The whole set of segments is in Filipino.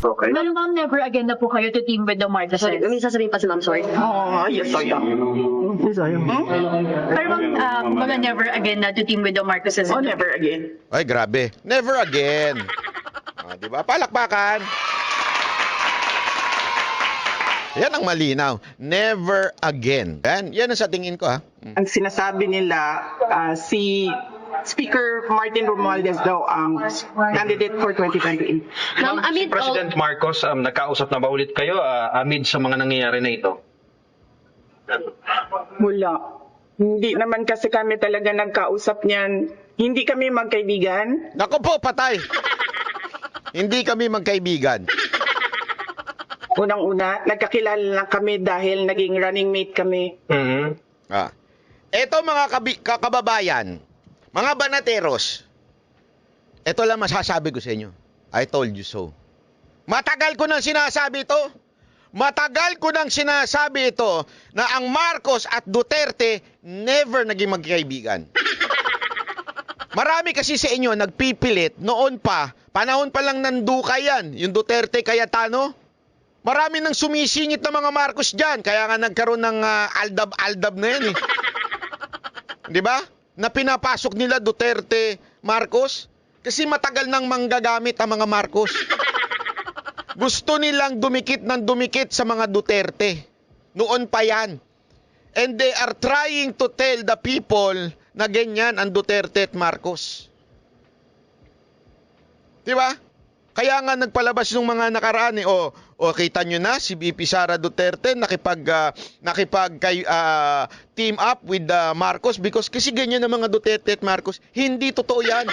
Okay. Pero ma'am, never again na po kayo to team with the Marcoses. Sorry, may sasabihin pa si ma'am, sorry. Yes, I am. Pero ma'am, kumbaga never again na to team with the Marcoses. Oh, never again. Ay, grabe. Never again. Di ba? Palakpakan. Yan ang malinaw. Never again. Yan ang sa tingin ko, ha? Ang sinasabi nila, si Speaker Martin Romualdez daw ang candidate for 2028. Ma'am, Si amid all... President Marcos, nagkausap na ba ulit kayo amid sa mga nangyayari na ito? Wala. Hindi naman kasi kami talaga nagkausap niyan. Hindi kami magkaibigan. Naku po, patay. Hindi kami magkaibigan. Unang-una, nagkakilala lang kami dahil naging running mate kami. Mhm. Eto mga kababayan, mga banateros, eto lang masasabi ko sa inyo. I told you so. Matagal ko nang sinasabi ito. Matagal ko nang sinasabi ito na ang Marcos at Duterte never naging magkaibigan. Marami kasi sa inyo nagpipilit noon pa, panahon pa lang ng Duque yan, yung Duterte Cayetano. Marami nang sumisingit na mga Marcos dyan, kaya nga nagkaroon ng aldab-aldab na yan eh. Di ba? Na pinapasok nila Duterte, Marcos, kasi matagal nang manggagamit ang mga Marcos. Gusto nilang dumikit ng dumikit sa mga Duterte. Noon pa yan. And they are trying to tell the people na ganyan ang Duterte at Marcos. Di ba? Kaya nga nagpalabas ng mga nakaraan eh, kita nyo na si VP Sara Duterte nakipag team up with Marcos because kasi ganyan ang mga Duterte at Marcos. Hindi totoo yan.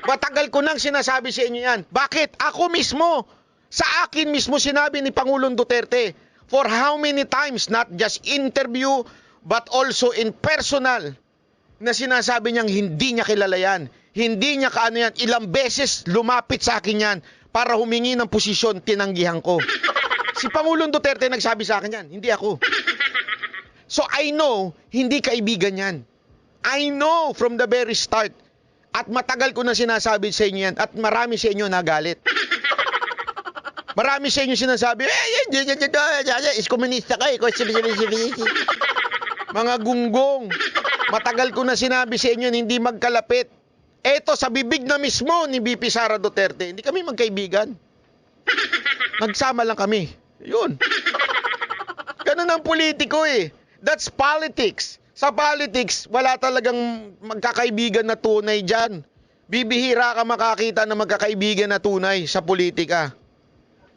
Matagal ko nang sinasabi sa inyo yan. Bakit? Ako mismo, sa akin mismo sinabi ni Pangulong Duterte, for how many times, not just interview, but also in personal, na sinasabi niyang hindi niya kilala yan. Hindi niya kaano yan. Ilang beses lumapit sa akin yan para humingi ng posisyon, tinanggihan ko. Si Pangulong Duterte nagsabi sa akin yan, hindi ako. So I know, hindi kaibigan yan. I know from the very start. At matagal ko na sinasabi sa inyo yan at marami sa inyo nagalit. Marami sa inyo sinasabi, is-komunista ka, mga gunggong. Matagal ko na sinabi sa inyo hindi magkalapit. Eto sa bibig na mismo ni VP Sara Duterte, hindi kami magkaibigan. Nagsama lang kami. Yun. Ganun ang politiko eh. That's politics. Sa politics, wala talagang magkakaibigan na tunay dyan. Bibihira ka makakita na magkakaibigan na tunay sa politika.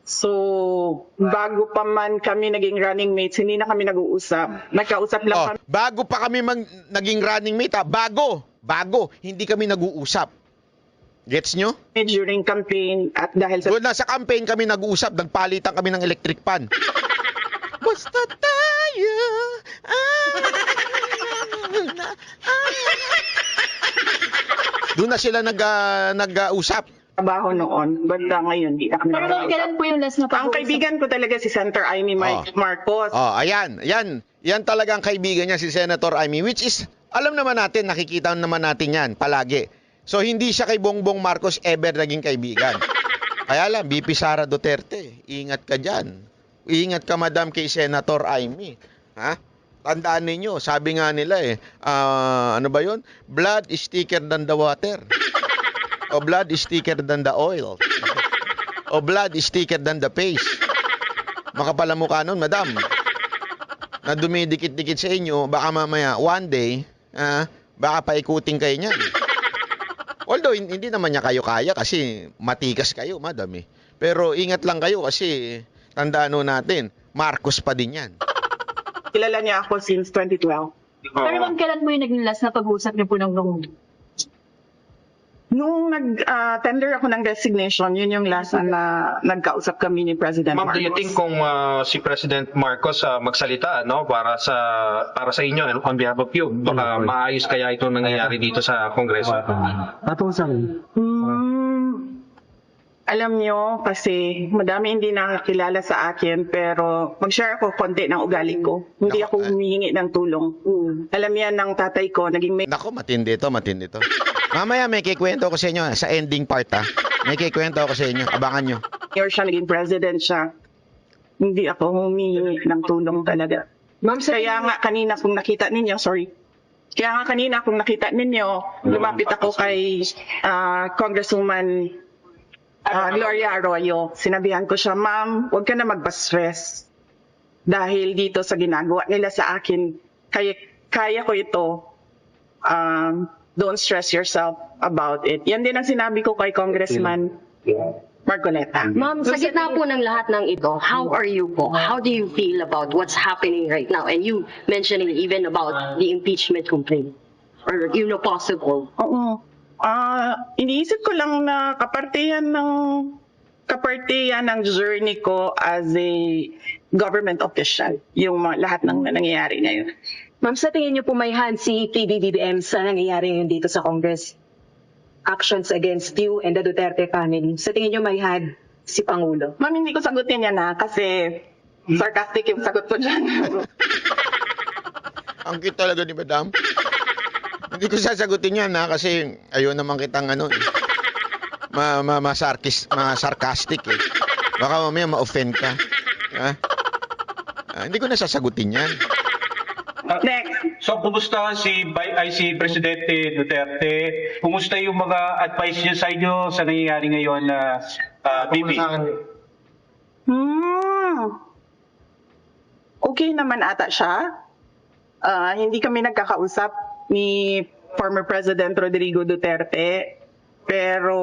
So, bago pa man kami naging running mates, hindi na kami nag-uusap. Nagkausap lang kami. Bago pa kami naging running mate, Bago. Hindi kami nag-uusap. Gets nyo? During campaign at dahil sa... Doon na sa campaign kami nag-uusap, nagpalitan kami ng electric pan. Basta tayo. Doon na sila nag-usap. Trabaho noon, banda ngayon, di na kami Pero ma'am, kailan po yung last na Ang kaibigan ko talaga si Senator Amy Marcos. Ayan. Yan talagang kaibigan niya si Senator Amy, which is, alam naman natin, nakikita naman natin yan palagi. So, hindi siya kay Bongbong Marcos ever naging kaibigan. Kaya lang, VP Sara Duterte, ingat ka dyan. Ingat ka, madam, kay Senator Amy. Ha? Tandaan ninyo, sabi nga nila ano ba yun? Blood is thicker than the water. O blood is thicker than the oil. O blood is thicker than the paste. Makapal ang mukha nun, madam. Na dumidikit-dikit sa inyo, baka mamaya, one day, baka paikutin kayo niyan. Although, hindi naman niya kayo kaya kasi matikas kayo, madam eh. Pero ingat lang kayo kasi tandaan natin, Marcos pa din yan. Kilala niya ako since 2012. Pero ma'am, kailan po yung naging last na pag-uusap niyo po ng Nung nag-tender ako ng resignation, yun yung last na nagkausap kami ni President Ma'am, Marcos. do you think kung si President Marcos magsalita para sa inyo and on behalf of you, baka maayos kaya ito nangyayari dito sa Kongreso? Alam nyo, kasi madami hindi nakakilala sa akin, pero mag-share ako konti ng ugali ko. Hindi ako humihingi ng tulong. Alam yan ng tatay ko, naging may... Nako, matindi to. Mamaya may kikwento ko sa inyo sa ending part ha. May kikwento ko sa inyo. Abangan nyo. Or siya naging president siya. Hindi ako humingi ng tulong talaga. Ma'am, Kaya nga kanina kung nakita ninyo, lumapit ako kay Congresswoman Gloria Arroyo. Sinabihan ko siya, ma'am, huwag ka na magpa-stress. Dahil dito sa ginagawa nila sa akin, kaya ko ito. Don't stress yourself about it. Yan din ang sinabi ko kay Congressman Marcoleta. Ma'am, sa gitna po ng lahat ng ito, how are you po? How do you feel about what's happening right now? And you mentioning even about the impeachment complaint or possible. Oo. Iniisip ko lang na kapartihan ng journey ko as a government official, yung lahat ng nangyayari ngayon. Ma'am, sa tingin niyo po may hand si PBBM sa nangyayari ngayon dito sa Congress? Actions against you and the Duterte family. Sa tingin niyo may hand si Pangulo? Ma'am, hindi ko sagutin yan kasi sarcastic yung sagot ko dyan. Ang cute talaga ni Madam. Hindi ko sasagutin yan kasi ayun naman kitang sarcastic eh. Baka mamaya ma-offend ka. Ha? Hindi ko na sasagutin yan. Next. So, kumusta si Presidente Duterte? Kumusta yung mga advice niya sa inyo sa nangyayari ngayon na Bibi? Okay naman ata siya. Hindi kami nagkakausap ni former President Rodrigo Duterte. Pero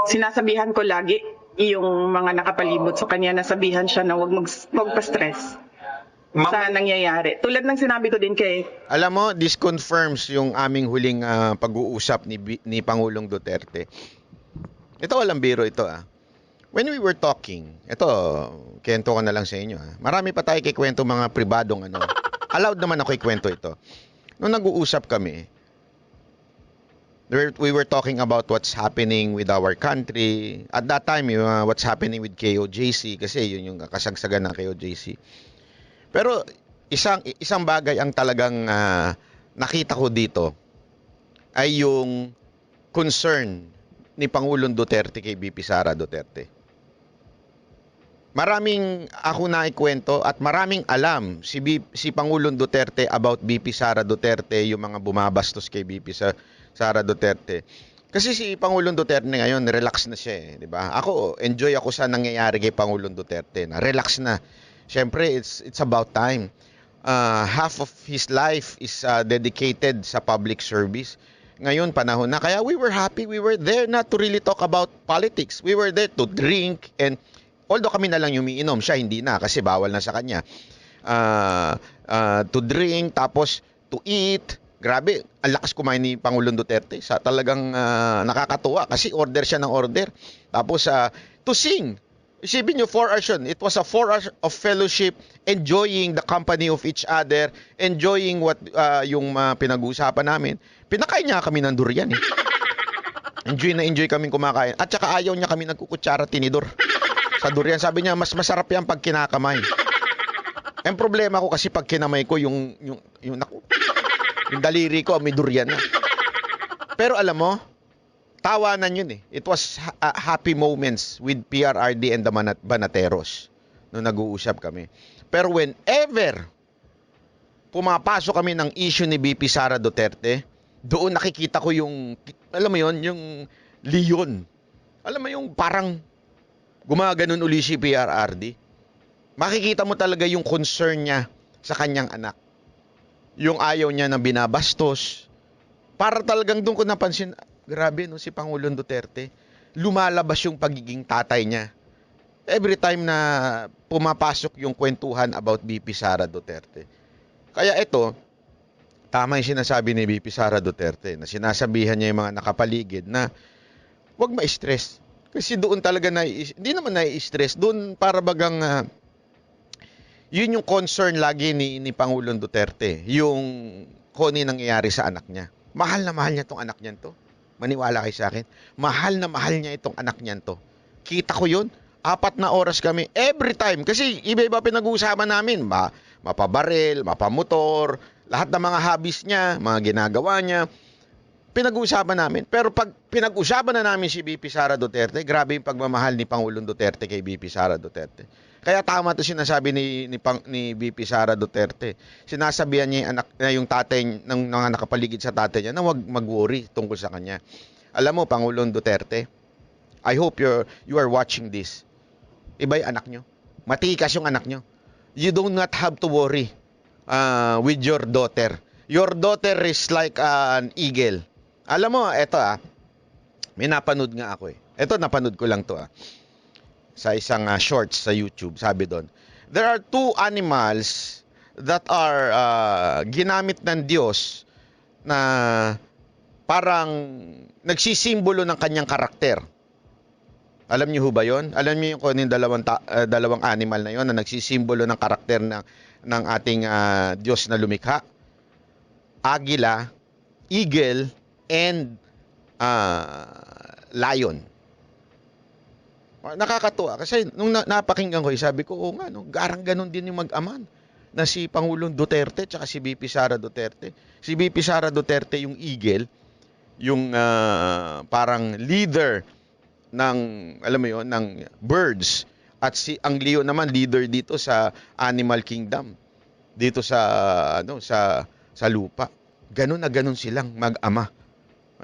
sinasabihan ko lagi yung mga nakapalibot sa kanya, nasabihan siya na huwag magpa-stress sa nangyayari. Tulad ng sinabi ko din kay... Alam mo, this confirms yung aming huling pag-uusap ni Pangulong Duterte. Ito walang biro ito When we were talking, ito, kwento ko na lang sa inyo Marami pa tayo kikwento mga pribadong Allowed naman ako ikwento ito. Nung nag-uusap kami, we were talking about what's happening with our country. At that time, what's happening with KOJC kasi yun yung kasagsagan ng KOJC. Pero isang bagay ang talagang nakita ko dito ay yung concern ni Pangulong Duterte kay BP Sara Duterte. Maraming ako naikwento at maraming alam si Pangulong Duterte about BP Sara Duterte, yung mga bumabastos kay BP Sara Duterte. Kasi si Pangulong Duterte ngayon, relax na siya di ba? Ako, enjoy ako sa nangyayari kay Pangulong Duterte na relax na. Siyempre, it's about time. Half of his life is dedicated sa public service. Ngayon, panahon na. Kaya we were happy. We were there not to really talk about politics. We were there to drink and although kami na lang umiinom, siya hindi na kasi bawal na sa kanya. To drink, tapos to eat. Grabe, ang lakas kumain ni Pangulong Duterte. Talagang nakakatuwa kasi order siya ng order. Tapos to sing. Isipin nyo, 4 hours yun. It was a 4 hours of fellowship, enjoying the company of each other, enjoying what yung pinag-uusapan namin. Pinakain niya kami ng durian Enjoy na enjoy kaming kumakain. At saka ayaw niya kami nagkukutsara tinidor sa durian. Sabi niya, mas masarap yan pag kinakamay. Ang problema ko kasi pag kinamay ko, yung daliri ko, may durian na. Pero alam mo, tawanan yun It was happy moments with PRRD and the Banateros nung nag-uusap kami. Pero whenever pumapasok kami ng issue ni BP Sara Duterte, doon nakikita ko yung, alam mo yun, yung leon. Alam mo yung parang gumaganon uli si PRRD. Makikita mo talaga yung concern niya sa kanyang anak. Yung ayaw niya na binabastos. Para talagang doon ko napansin, grabe si Pangulong Duterte. Lumalabas yung pagiging tatay niya. Every time na pumapasok yung kwentuhan about BP Sara Duterte. Kaya ito, tama yung sinasabi ni BP Sara Duterte na sinasabihan niya yung mga nakapaligid na huwag ma-stress. Kasi doon talaga hindi naman na-stress. Doon para bagang yun yung concern lagi ni Pangulong Duterte. Yung kung ano nangyayari sa anak niya. Mahal na mahal niya itong anak niyan to. Maniwala kayo sa akin. Mahal na mahal niya itong anak niyan to. Kita ko yun. 4 na oras kami. Every time. Kasi iba-iba pinag-uusapan namin. Mapabaril, mapamotor, lahat ng mga hobbies niya, mga ginagawa niya. pinag-uusapan namin. Pero pag pinag-usapan na namin si VP Sara Duterte, grabe yung pagmamahal ni Pangulong Duterte kay VP Sara Duterte. Kaya tama 'to sinasabi ni VP Sara Duterte. Sinasabihan niya yung tatay ng mga nakapaligid sa tatay niya na wag mag-worry tungkol sa kanya. Alam mo, Pangulong Duterte, I hope you are watching this. Iba yung anak nyo. Matikas yung anak nyo. You do not have to worry with your daughter. Your daughter is like an eagle. Alam mo, eto may napanood nga ako eh. Eto, napanood ko lang to sa isang shorts sa YouTube. Sabi doon, there are two animals that are ginamit ng Diyos na parang nagsisimbolo ng kanyang karakter. Alam niyo ho ba yun? Alam niyo yung kung yung dalawang animal na yon na nagsisimbolo ng karakter ng ating Diyos na lumikha? Agila, eagle, and lion. Nakakatuwa kasi nung napakinggan ko, sabi ko, nga, no, garang ganun din yung mag-aman na si Pangulong Duterte at si VP Sara Duterte. Si VP Sara Duterte yung eagle, yung parang leader ng, alam mo yun, ng birds, at ang Leo naman leader dito sa animal kingdom, dito sa lupa. Ganun na ganun silang mag-ama.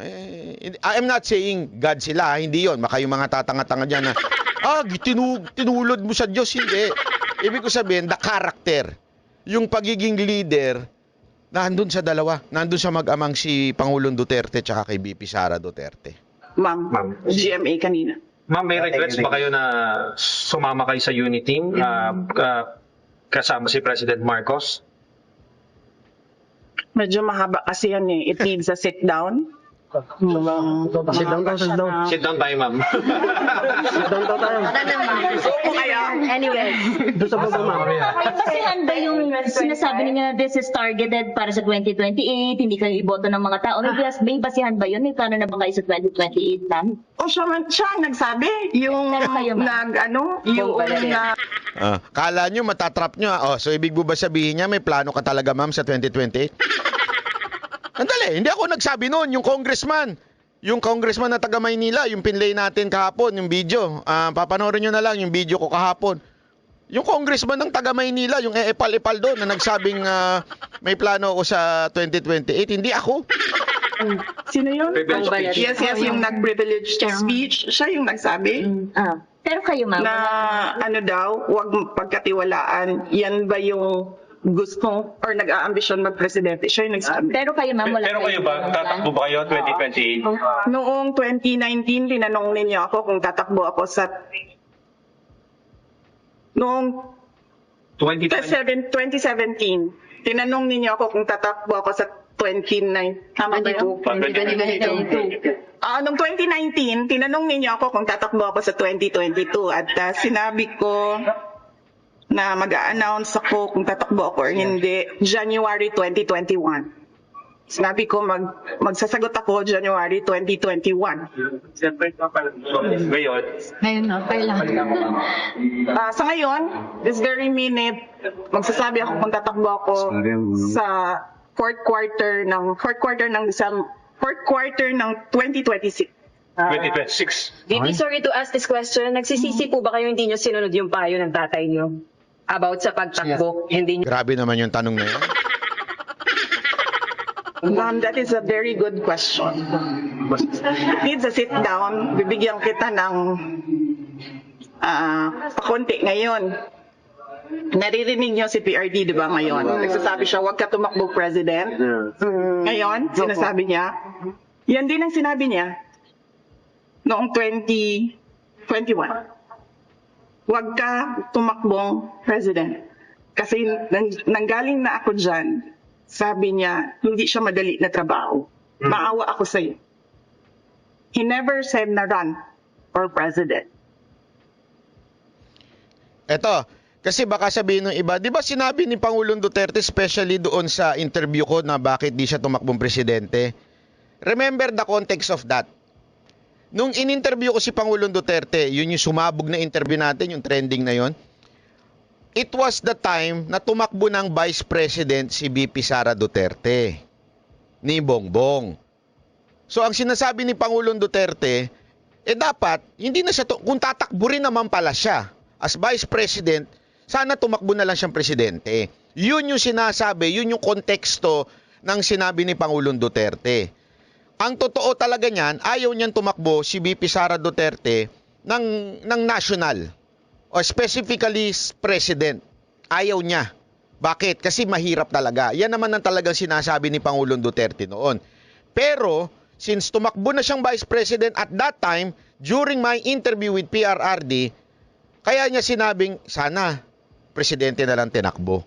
I am not saying God sila, hindi yon. Maka yung mga tatanga-tanga dyan na tinulod mo sa Diyos, hindi. Ibig ko sabihin, the character, yung pagiging leader, nandun sa dalawa, nandun sa mag-amang si Pangulong Duterte tsaka kay VP Sara Duterte. Ma'am, GMA kanina. Ma'am, may regrets ba kayo na sumama kayo sa unit team kasama si President Marcos? Medyo mahaba kasi yan eh. It needs a sit down. Sit down tayo, ma'am. Anyway. Basihan ba yung sinasabi niya na this is targeted para sa 2028, hindi kayo iboto ng mga tao? May basihan ba yun? May plano na ba kayo sa 2028, ma'am? O siya ang nagsabi. Yung Kala nyo, matatrap nyo. So ibig mo ba sabihin niya, may plano ka talaga, ma'am, sa 2028? Andali, hindi ako nagsabi noon, yung congressman na taga Maynila, yung pinlay natin kahapon, yung video. Papanoorin nyo na lang yung video ko kahapon. Yung congressman ng taga Maynila, yung epal-epal doon na nagsabing may plano ako sa 2028, hindi ako. Sino yun? Yes, yung nag-privileged speech. Siya yung nagsabi. Pero kayo, ma'am? Na huwag pagkatiwalaan. Yan ba yung gusto or nag-aambisyon mag-presidente? Siya yung nagsabi. Pero kayo, ma'am, wala Pero kayo ba, tatakbo ba kayo 2028? Noong 2019, tinanong ninyo ako kung tatakbo ako sa... Noong 2020? 2017, tinanong ninyo ako kung tatakbo ako sa 2019. Tama ba yun? 2022. Noong 2019, tinanong ninyo ako kung tatakbo ako sa 2022 at sinabi ko na mag-a-announce ako kung tatakbo ako or hindi January 2021. Sinabi ko magsasagot ako January 2021. Ngayon? Ngayon na, kailangan. Sa ngayon, this very minute, magsasabi ako kung tatakbo ako sa fourth quarter ng ng 2026. 2026. VP, sorry to ask this question. Nagsisisi po ba kayo hindi nyo sinunod yung payo ng tatay nyo about sa pagtakbo? Hindi nyo... Grabe naman yung tanong na yun. Ma'am, that is a very good question. Needs a sit down. Bibigyan kita ng pakunti ngayon. Naririnig niyo si PRD, di ba, ngayon? Nagsasabi siya, huwag ka tumakbo, President. Ngayon, sinasabi niya, yan din ang sinabi niya noong 2021. Huwag ka tumakbong President. Kasi nanggaling na ako dyan, sabi niya, hindi siya madali na trabaho. Maawa ako sa'yo. He never said na run for President. Eto, kasi baka sabihin ng iba, di ba sinabi ni Pangulong Duterte, especially doon sa interview ko na bakit di siya tumakbong presidente? Remember the context of that. Nung in-interview ko si Pangulong Duterte, yun yung sumabog na interview natin, yung trending na yun, it was the time na tumakbo ng Vice President si VP Sara Duterte ni Bongbong. So ang sinasabi ni Pangulong Duterte, dapat, hindi na siya, kung tatakbo rin naman pala siya as Vice President, sana tumakbo na lang siyang presidente. Yun yung sinasabi, yun yung konteksto ng sinabi ni Pangulong Duterte. Ang totoo talaga niyan, ayaw niyan tumakbo si VP Sara Duterte ng national o specifically president. Ayaw niya. Bakit? Kasi mahirap talaga. Yan naman ang talagang sinasabi ni Pangulong Duterte noon. Pero, since tumakbo na siyang Vice President at that time, during my interview with PRRD, kaya niya sinabing, sana, presidente na lang tinakbo.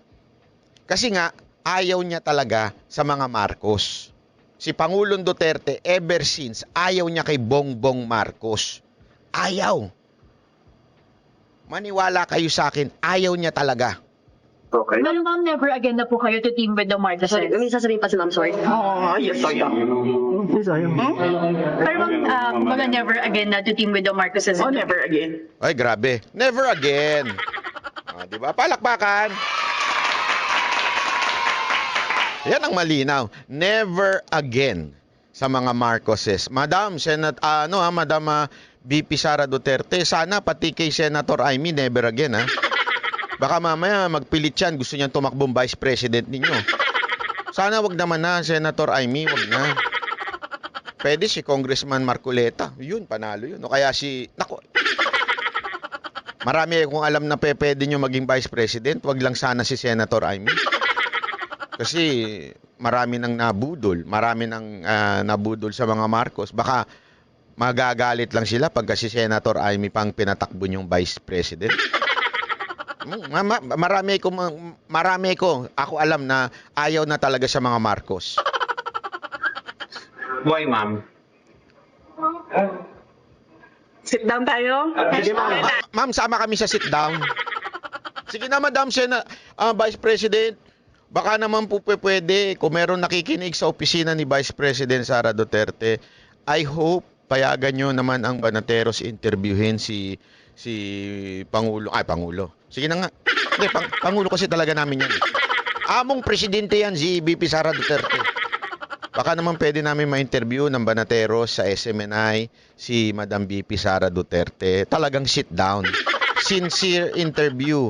Kasi nga, ayaw niya talaga sa mga Marcos. Si Pangulong Duterte, ever since, ayaw niya kay Bongbong Marcos. Ayaw. Maniwala kayo sa akin, ayaw niya talaga. Okay. Pero ma'am, never again na po kayo to team with the Marcoses. Sorry, may sasabihin pa si Ma'am, sorry. Yes, I am. Pero ma'am, kumbaga never again na to team with the Marcoses. Oh, never again. Ay, grabe. Never again. Di ba? Palakpakan. Yan ang malinaw. Never again sa mga Marcoses. Madam, Madam VP Sara Duterte, sana pati kay Senator Amy, never again, ha? Baka mamaya magpilit yan, gusto niyang tumakbong Vice President ninyo. Sana wag naman na, Senator Amy, wag na. Pwede si Congressman Marcoleta. Yun, panalo yun. O kaya marami akong alam na pwede nyo maging Vice President. Wag lang sana si Senator Amy. Kasi marami nang nabudol. Marami nang nabudol sa mga Marcos. Baka magagalit lang sila pagka si Senator Amy pang pinatakbo yung Vice President. Marami ko. Ako alam na ayaw na talaga sa mga Marcos. Why, ma'am? Sit down tayo. Sige, ma'am. Ma'am, sama kami sa sit down. Sige na, Madam Vice President. Baka naman po pwede, kung meron nakikinig sa opisina ni Vice President Sara Duterte, I hope payagan nyo naman ang Banateros interviewin si Pangulo. Sige na nga. Hindi, Pangulo kasi talaga namin yan. Among presidente yan, si VP Sara Duterte. Baka naman pwede namin ma-interview ng Banateros sa SMNI si Madam VP Sara Duterte. Talagang sit down. Sincere interview.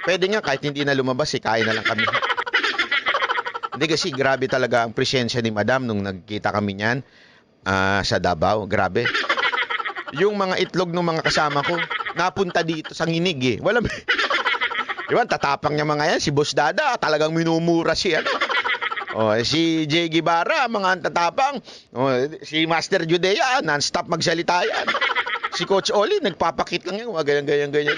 Pwede nga kahit hindi na lumabas, kain na lang kami. Hindi kasi grabe talaga ang presensya ni Madam nung nagkita kami niyan sa Davao. Grabe. Yung mga itlog ng mga kasama ko, napunta dito sa nginig eh. Walang... Diba, tatapang niya mga yan. Si Boss Dada, talagang minumura siya. Si Jay Guevara, mga tatapang. Si Master Judea, non-stop magsalita yan. Si Coach Oli, nagpapakit lang yan. Ganyan.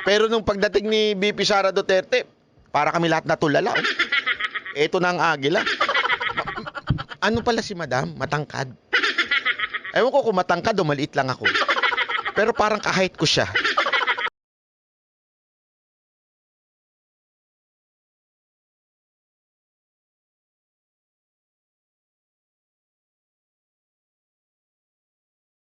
Pero nung pagdating ni VP Sara Duterte, para kami lahat natulala. Ito na ang agila. Ano pala si Madam? Matangkad. Ewan ko kung matangkad o maliit lang ako. Pero parang kahit ko siya.